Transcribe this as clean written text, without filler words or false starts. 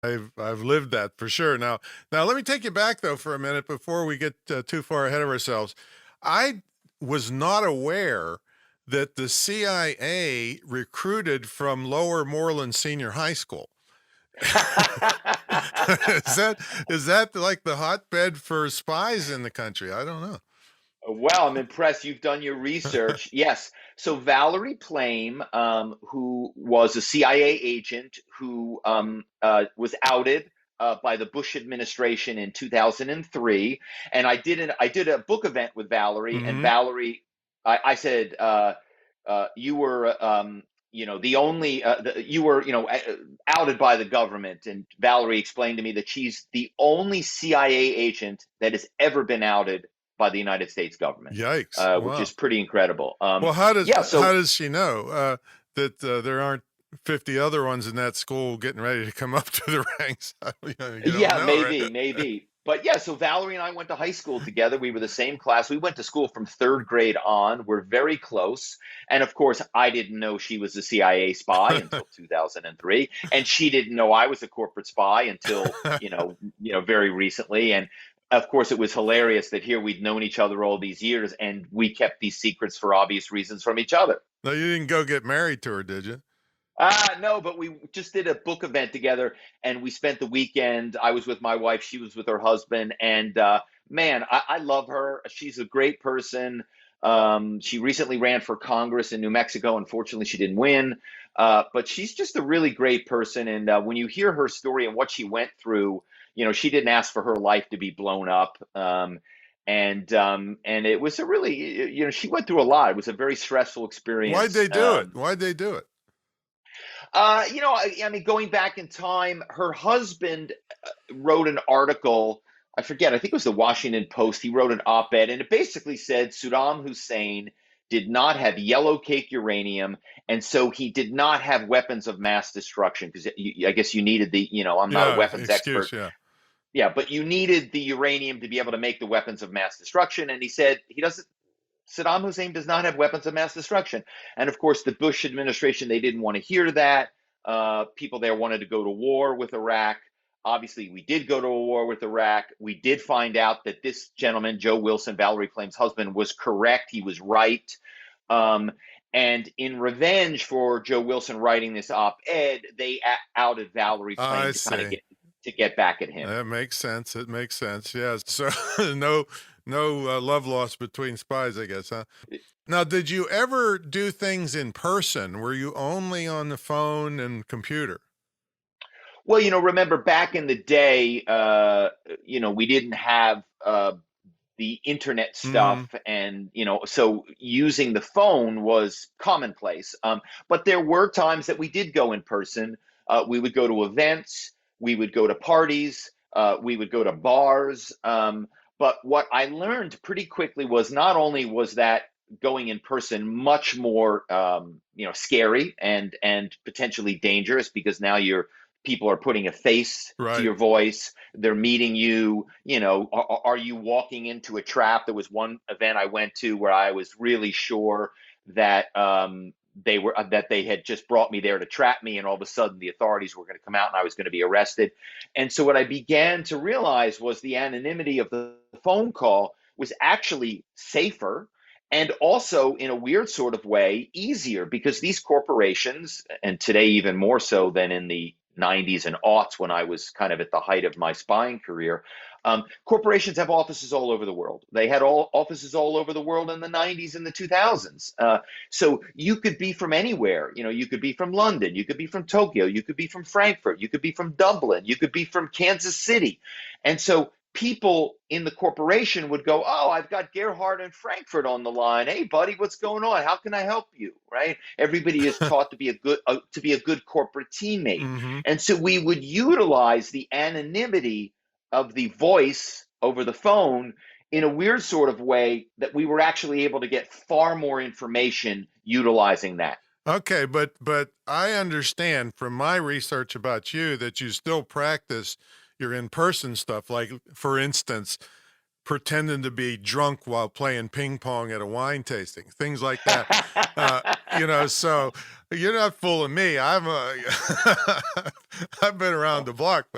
I've lived that for sure. Now let me take you back though for a minute before we get too far ahead of ourselves. I was not aware that the CIA recruited from Lower Moreland Senior High School. is that is that like the hotbed for spies in the country? I don't know. Wow, I'm impressed. You've done your research. Yes. So Valerie Plame, who was a CIA agent who was outed by the Bush administration in 2003, and I did a book event with Valerie, and Hmm. Valerie, I said, you were. The only you were outed by the government, and Valerie explained to me that she's the only CIA agent that has ever been outed by the United States government, Yikes! which is Wow. pretty incredible. Well, Yeah, how so does she know that there aren't 50 other ones in that school getting ready to come up to the ranks? You don't yeah, know, right? maybe. But yeah, so Valerie and I went to high school together. We were the same class. We went to school from third grade on. We're very close. And of course, I didn't know she was a CIA spy until 2003, and she didn't know I was a corporate spy until, very recently. And of course, it was hilarious that here we'd known each other all these years and we kept these secrets for obvious reasons from each other. No, you didn't go get married to her, did you? No, but we just did a book event together and we spent the weekend. I was with my wife, she was with her husband. And man, I love her. She's a great person. She recently ran for Congress in New Mexico. Unfortunately, she didn't win. But she's just a really great person. And when you hear her story and what she went through, she didn't ask for her life to be blown up. And it was a really, she went through a lot. It was a very stressful Why'd experience. they do it? Why'd they do it? I mean, going back in time, her husband wrote an article. I forget, I think it was the Washington Post. He wrote an op ed, and it basically said Saddam Hussein did not have yellow cake uranium, and so he did not have weapons of mass destruction. Because I guess you needed I'm not a Yeah, weapons excuse, expert. yeah. Yeah, but you needed the uranium to be able to make the weapons of mass destruction. And he said he doesn't. Saddam Hussein does not have weapons of mass destruction. And of course, the Bush administration, they didn't want to hear that. People there wanted to go to war with Iraq. Obviously, we did go to a war with Iraq. We did find out that this gentleman, Joe Wilson, Valerie Plame's husband, was correct. He was right. Um, and in revenge for Joe Wilson writing this op-ed, they outed Valerie I Plame to kind of see. get back at him. That makes sense. It makes sense. Yeah. So no love lost between spies, I guess, huh? Now, did you ever do things in person? Were you only on the phone and computer? Well, remember back in the day, we didn't have the internet Hmm. stuff, and so using the phone was commonplace. But there were times that we did go in person. We would go to events, we would go to parties, we would go to bars. But what I learned pretty quickly was not only was that going in person much more scary and potentially dangerous, because now you're people are putting a face to Right. your voice, they're meeting you. Are you walking into a trap? There was one event I went to where I was really sure that they had just brought me there to trap me, and all of a sudden the authorities were going to come out and I was going to be arrested. And so what I began to realize was the anonymity of the phone call was actually safer, and also in a weird sort of way easier, because these corporations, and today even more so than in the 90s and aughts when I was kind of at the height of my spying career. Corporations have offices all over the world. They had all offices all over the world in the 90s and the 2000s. So you could be from anywhere. You could be from London, you could be from Tokyo, you could be from Frankfurt, you could be from Dublin, you could be from Kansas City. And so people in the corporation would go, "Oh, I've got Gerhard in Frankfurt on the line. Hey, buddy, what's going on? How can I help you?" Right? Everybody is taught to be a good corporate teammate, Hmm. and so we would utilize the anonymity of the voice over the phone in a weird sort of way that we were actually able to get far more information utilizing that. Okay, but I understand from my research about you that you still practice your in-person stuff. Like, for instance, pretending to be drunk while playing ping pong at a wine tasting, things like that. Uh, so you're not fooling me. I'm a, I've been around Oh, the block.